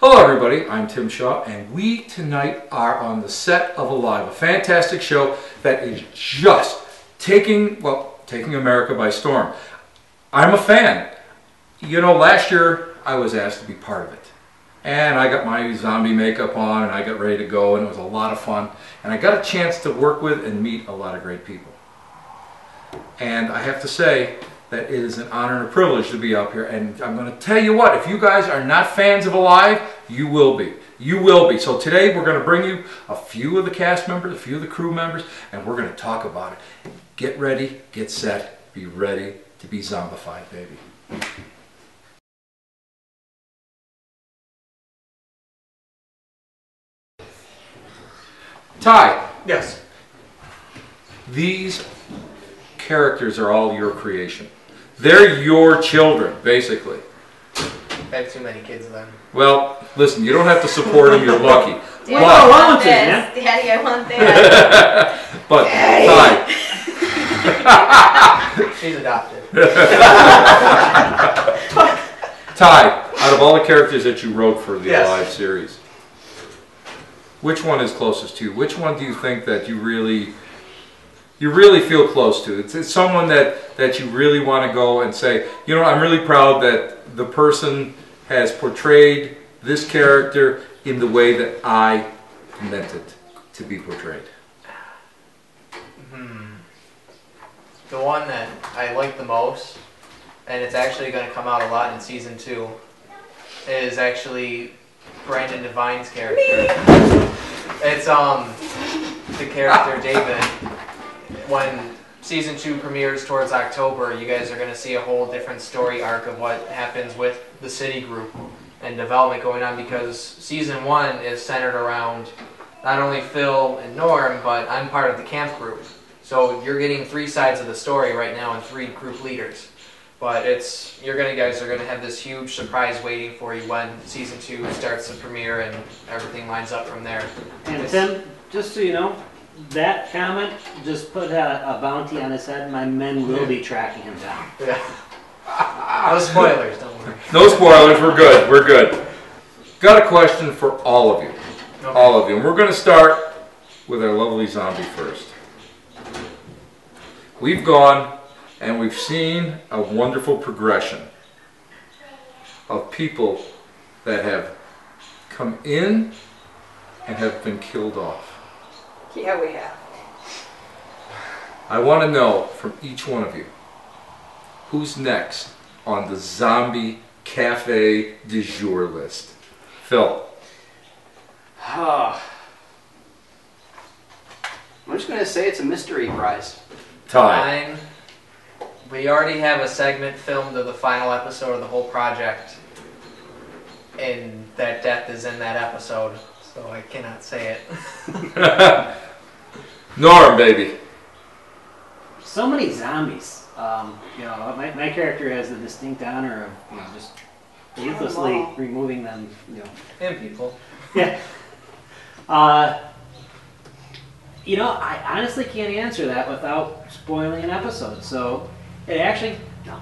Hello everybody, I'm Tim Shaw, and we tonight are on the set of Alive, a fantastic show that is just taking America by storm. I'm a fan. You know, last year I was asked to be part of it. And I got my zombie makeup on and I got ready to go, and it was a lot of fun. And I got a chance to work with and meet a lot of great people. And I have to say that it is an honor and a privilege to be up here. And I'm going to tell you what, if you guys are not fans of Alive, you will be. You will be. So today we're going to bring you a few of the cast members, a few of the crew members, and we're going to talk about it. Get ready, get set, be ready to be zombified, baby. Ty. Yes. These characters are all your creation. They're your children, basically. I have too many kids then. Well, listen, you don't have to support them, you're lucky. Daddy, I want this. Daddy, I want that. But, Ty. She's adopted. Ty, out of all the characters that you wrote for the Alive series, which one is closest to you? Which one do you think that you really feel close to? It's someone that you really want to go and say, you know, I'm really proud that the person has portrayed this character in the way that I meant it to be portrayed. The one that I like the most, and it's actually going to come out a lot in season 2, is actually Brandon Devine's character. It's the character David. When season 2 premieres towards October, you guys are going to see a whole different story arc of what happens with the city group and development going on, because season 1 is centered around not only Phill and Norm, but I'm part of the camp group. So you're getting 3 sides of the story right now and 3 group leaders. But you guys are going to have this huge surprise waiting for you when season 2 starts to premiere and everything lines up from there. And Tim, just so you know, that comment just put a bounty on his head. My men will be tracking him down. Yeah. No spoilers, don't worry. No spoilers, we're good, we're good. Got a question for all of you. Okay. All of you. And we're going to start with our lovely zombie first. We've gone and we've seen a wonderful progression of people that have come in and have been killed off. Yeah, we have. I want to know from each one of you, who's next on the zombie cafe du jour list? Phil. I'm just going to say it's a mystery prize. Ty. We already have a segment filmed of the final episode of the whole project, and that death is in that episode, so I cannot say it. Norm, baby. So many zombies. You know, my character has the distinct honor of just ruthlessly removing them. You know, And people. Yeah. You know, I honestly can't answer that without spoiling an episode. So it actually no.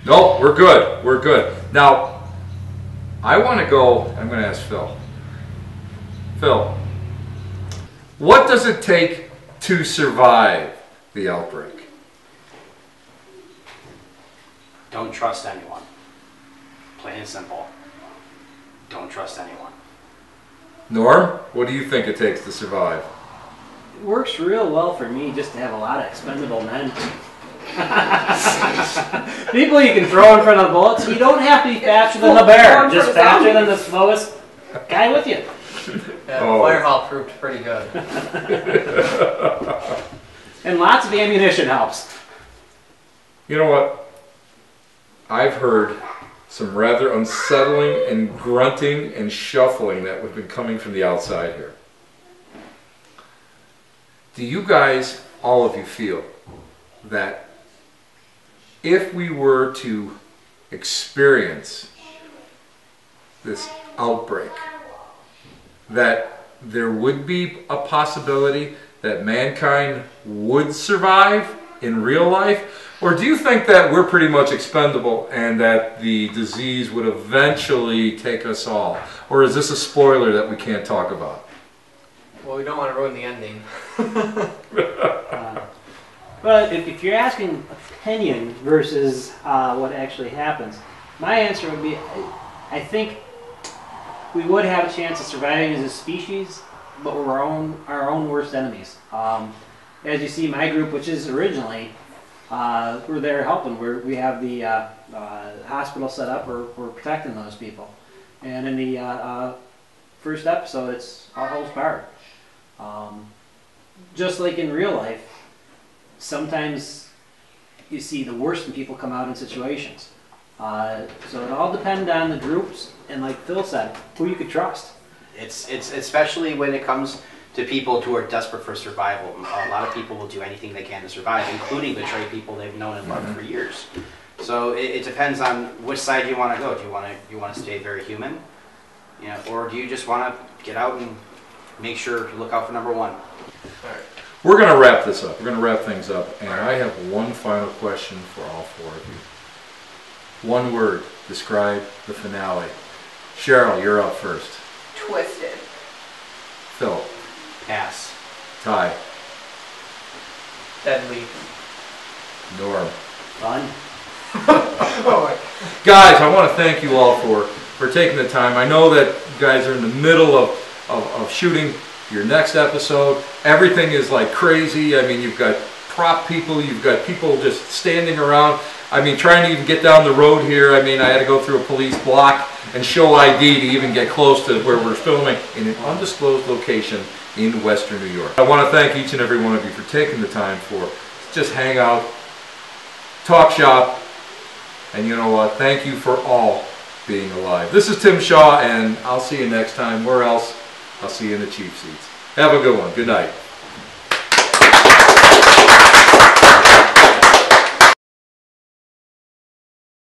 No, we're good. We're good. Now, I want to go. I'm going to ask Phil. Phil, what does it take to survive the outbreak? Don't trust anyone. Plain and simple. Don't trust anyone. Norm, what do you think it takes to survive? It works real well for me just to have a lot of expendable men. People you can throw in front of the bullets. You don't have to be faster than the bear. Just faster than the slowest guy with you. Yeah, Fireball proved pretty good. And lots of ammunition helps. You know what? I've heard some rather unsettling and grunting and shuffling that would have been coming from the outside here. Do you guys, all of you, feel that if we were to experience this outbreak, that there would be a possibility that mankind would survive in real life? Or do you think that we're pretty much expendable and that the disease would eventually take us all? Or is this a spoiler that we can't talk about? Well, we don't want to ruin the ending. But if you're asking opinion versus what actually happens, my answer would be, I think we would have a chance of surviving as a species, but we're our own worst enemies. As you see, my group, which is originally, we're there helping. We have the hospital set up. We're protecting those people. And in the first episode, it's all holes barred. Just like in real life, sometimes you see the worst in people come out in situations. So it all depends on the groups, and like Phill said, who you could trust. It's especially when it comes to people who are desperate for survival. A lot of people will do anything they can to survive, including betray people they've known and loved for years. So it depends on which side you want to go. Do you want to stay very human, or do you just want to get out and make sure to look out for number one? All right. We're going to wrap this up. We're going to wrap things up. And I have one final question for all four of you. One word. Describe the finale. Cheryl, you're up first. Twisted. Phill. Pass. Ty. Deadly. Norm. Fun. Guys, I want to thank you all for taking the time. I know that you guys are in the middle of shooting your next episode. Everything is like crazy. I mean, you've got prop people, you've got people just standing around. I mean, trying to even get down the road here. I mean, I had to go through a police block and show ID to even get close to where we're filming in an undisclosed location in Western New York. I want to thank each and every one of you for taking the time for just hang out, talk shop, and you know what? Thank you for all being alive. This is Tim Shaw, and I'll see you next time. Where else? I'll see you in the cheap seats. Have a good one. Good night.